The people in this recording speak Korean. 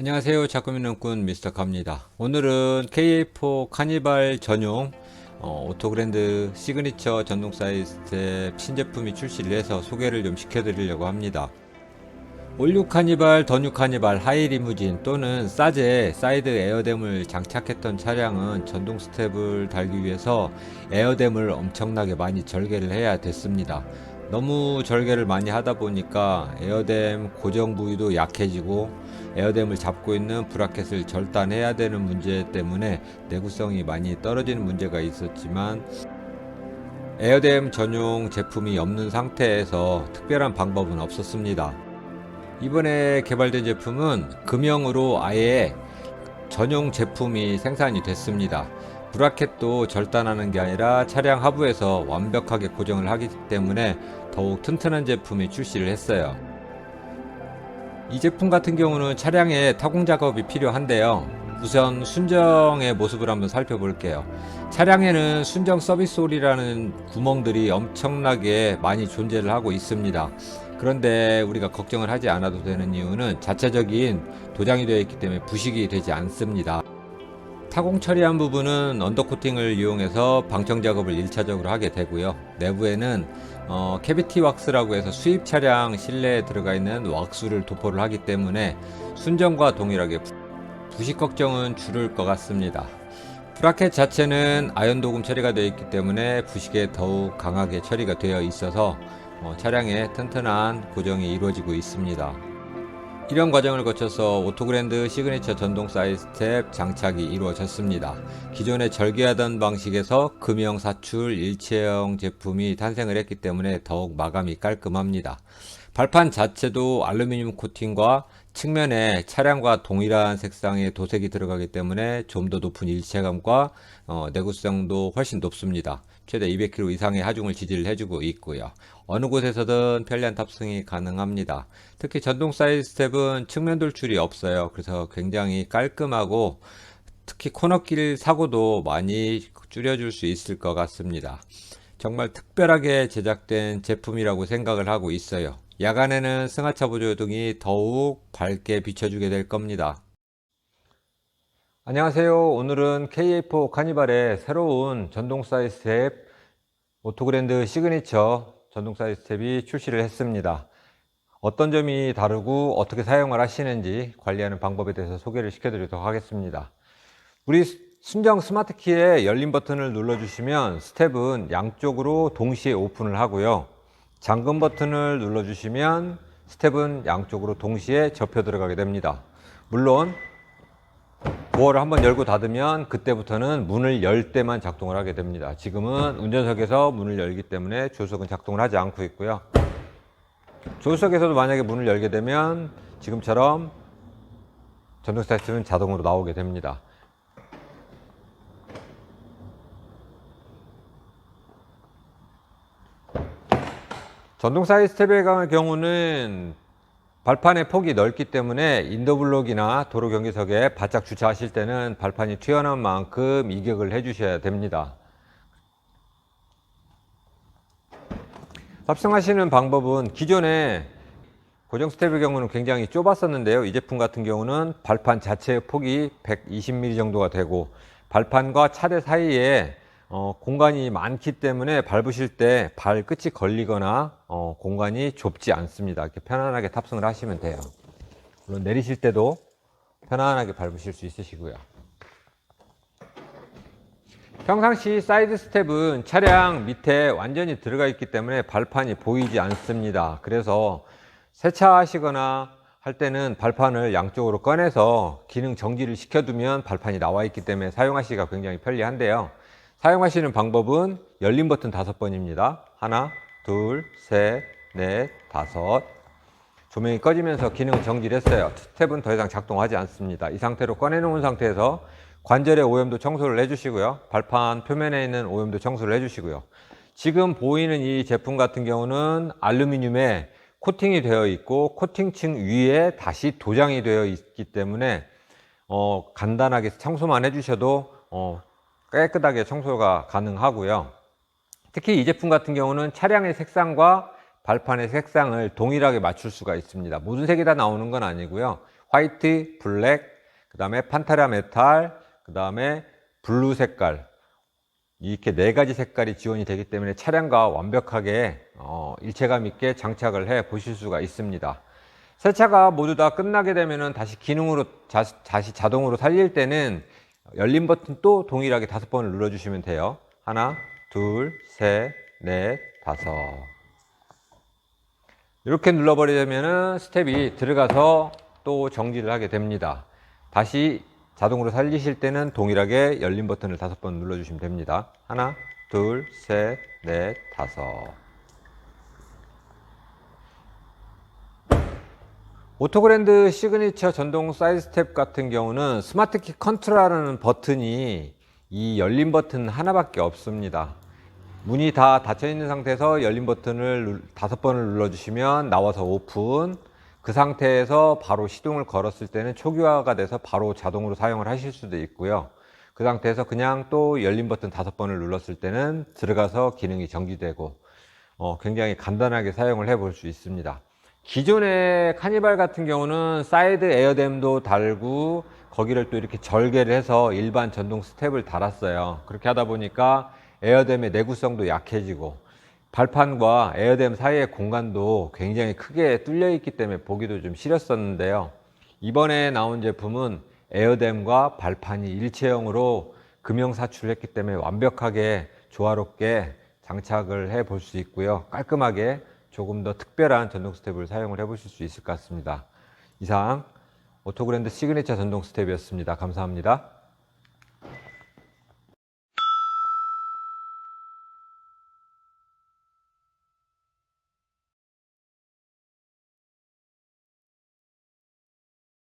안녕하세요. 자꾸민 눈꾼 미스터 갑니다. 오늘은 KA4 카니발 전용 오토그랜드 시그니처 전동 사이즈스텝 신제품이 출시를 해서 소개를 좀 시켜드리려고 합니다. 올류 카니발, 더뉴 카니발, 하이 리무진 또는 싸제 사이드 에어댐을 장착했던 차량은 전동 스텝을 달기 위해서 에어댐을 엄청나게 많이 절개를 해야 됐습니다. 너무 절개를 많이 하다 보니까 에어댐 고정 부위도 약해지고 에어댐을 잡고 있는 브라켓을 절단해야 되는 문제 때문에 내구성이 많이 떨어지는 문제가 있었지만, 에어댐 전용 제품이 없는 상태에서 특별한 방법은 없었습니다. 이번에 개발된 제품은 금형으로 아예 전용 제품이 생산이 됐습니다. 브라켓도 절단하는 게 아니라 차량 하부에서 완벽하게 고정을 하기 때문에 더욱 튼튼한 제품이 출시를 했어요. 이 제품 같은 경우는 차량에 타공 작업이 필요한데요. 우선 순정의 모습을 한번 살펴볼게요. 차량에는 순정 서비스 홀이라는 구멍들이 엄청나게 많이 존재를 하고 있습니다. 그런데 우리가 걱정을 하지 않아도 되는 이유는 자체적인 도장이 되어 있기 때문에 부식이 되지 않습니다. 타공 처리한 부분은 언더코팅을 이용해서 방청 작업을 1차적으로 하게 되고요. 내부에는 캐비티 왁스라고 해서 수입 차량 실내에 들어가 있는 왁스를 도포를 하기 때문에 순정과 동일하게 부식 걱정은 줄을 것 같습니다. 브라켓 자체는 아연 도금 처리가 되어 있기 때문에 부식에 더욱 강하게 처리가 되어 있어서 차량에 튼튼한 고정이 이루어지고 있습니다. 이런 과정을 거쳐서 오토그랜드 시그니처 전동 사이드 스텝 장착이 이루어졌습니다. 기존에 절개하던 방식에서 금형 사출 일체형 제품이 탄생을 했기 때문에 더욱 마감이 깔끔합니다. 발판 자체도 알루미늄 코팅과 측면에 차량과 동일한 색상의 도색이 들어가기 때문에 좀 더 높은 일체감과 내구성도 훨씬 높습니다. 최대 200km 이상의 하중을 지지를 해주고 있고요. 어느 곳에서든 편리한 탑승이 가능합니다. 특히 전동 사이드 스텝은 측면 돌출이 없어요. 그래서 굉장히 깔끔하고 특히 코너길 사고도 많이 줄여줄 수 있을 것 같습니다. 정말 특별하게 제작된 제품이라고 생각을 하고 있어요. 야간에는 승하차 보조등이 더욱 밝게 비춰주게 될 겁니다. 안녕하세요. 오늘은 KA4 카니발의 새로운 전동 사이드 스텝 오토그랜드 시그니처 전동 사이드 스텝이 출시를 했습니다. 어떤 점이 다르고 어떻게 사용을 하시는지 관리하는 방법에 대해서 소개를 시켜드리도록 하겠습니다. 우리 순정 스마트키의 열림 버튼을 눌러주시면 스텝은 양쪽으로 동시에 오픈을 하고요. 잠금 버튼을 눌러주시면 스텝은 양쪽으로 동시에 접혀 들어가게 됩니다. 물론 도어를 한번 열고 닫으면 그때부터는 문을 열 때만 작동을 하게 됩니다. 지금은 운전석에서 문을 열기 때문에 조수석은 작동을 하지 않고 있고요. 조수석에서도 만약에 문을 열게 되면 지금처럼 전동 스타트는 자동으로 나오게 됩니다. 전동 사이드 스텝의 경우는 발판의 폭이 넓기 때문에 인더블록이나 도로 경계석에 바짝 주차하실 때는 발판이 튀어나온 만큼 이격을 해 주셔야 됩니다. 탑승하시는 방법은 기존에 고정 스텝의 경우는 굉장히 좁았었는데요. 이 제품 같은 경우는 발판 자체의 폭이 120mm 정도가 되고 발판과 차대 사이에 공간이 많기 때문에 밟으실 때 발끝이 걸리거나 공간이 좁지 않습니다. 이렇게 편안하게 탑승을 하시면 돼요. 물론 내리실 때도 편안하게 밟으실 수 있으시고요. 평상시 사이드 스텝은 차량 밑에 완전히 들어가 있기 때문에 발판이 보이지 않습니다. 그래서 세차하시거나 할 때는 발판을 양쪽으로 꺼내서 기능 정지를 시켜두면 발판이 나와 있기 때문에 사용하시기가 굉장히 편리한데요. 사용하시는 방법은 열림 버튼 5번입니다. 하나, 둘, 셋, 넷, 다섯. 조명이 꺼지면서 기능을 정지를 했어요. 스텝은 더 이상 작동하지 않습니다. 이 상태로 꺼내놓은 상태에서 관절의 오염도 청소를 해주시고요. 발판 표면에 있는 오염도 청소를 해주시고요. 지금 보이는 이 제품 같은 경우는 알루미늄에 코팅이 되어 있고 코팅층 위에 다시 도장이 되어 있기 때문에 간단하게 청소만 해주셔도 깨끗하게 청소가 가능하고요. 특히 이 제품 같은 경우는 차량의 색상과 발판의 색상을 동일하게 맞출 수가 있습니다. 모든 색이 다 나오는 건 아니고요. 화이트, 블랙, 그 다음에 판타라 메탈, 그 다음에 블루 색깔, 이렇게 4가지 색깔이 지원이 되기 때문에 차량과 완벽하게 일체감 있게 장착을 해 보실 수가 있습니다. 세차가 모두 다 끝나게 되면은 다시 기능으로 다시 자동으로 살릴 때는 열린 버튼 또 동일하게 5번을 눌러 주시면 돼요. 하나, 둘, 셋, 넷, 다섯. 이렇게 눌러버리면은 스텝이 들어가서 또 정지를 하게 됩니다. 다시 자동으로 살리실 때는 동일하게 열린 버튼을 5번 눌러주시면 됩니다. 하나, 둘, 셋, 넷, 다섯. 오토그랜드 시그니처 전동 사이드 스텝 같은 경우는 스마트키 컨트롤하는 버튼이 이 열린 버튼 하나밖에 없습니다. 문이 다 닫혀 있는 상태에서 열린 버튼을 5번을 눌러주시면 나와서 오픈. 그 상태에서 바로 시동을 걸었을 때는 초기화가 돼서 바로 자동으로 사용을 하실 수도 있고요. 그 상태에서 그냥 또 열린 버튼 5번을 눌렀을 때는 들어가서 기능이 정지되고 굉장히 간단하게 사용을 해 볼 수 있습니다. 기존의 카니발 같은 경우는 사이드 에어댐도 달고 거기를 또 이렇게 절개를 해서 일반 전동 스텝을 달았어요. 그렇게 하다 보니까 에어댐의 내구성도 약해지고 발판과 에어댐 사이의 공간도 굉장히 크게 뚫려 있기 때문에 보기도 좀 싫었었는데요. 이번에 나온 제품은 에어댐과 발판이 일체형으로 금형 사출을 했기 때문에 완벽하게 조화롭게 장착을 해 볼 수 있고요. 깔끔하게 조금 더 특별한 전동 스텝을 사용을 해 보실 수 있을 것 같습니다. 이상 오토그랜드 시그니처 전동 스텝이었습니다. 감사합니다.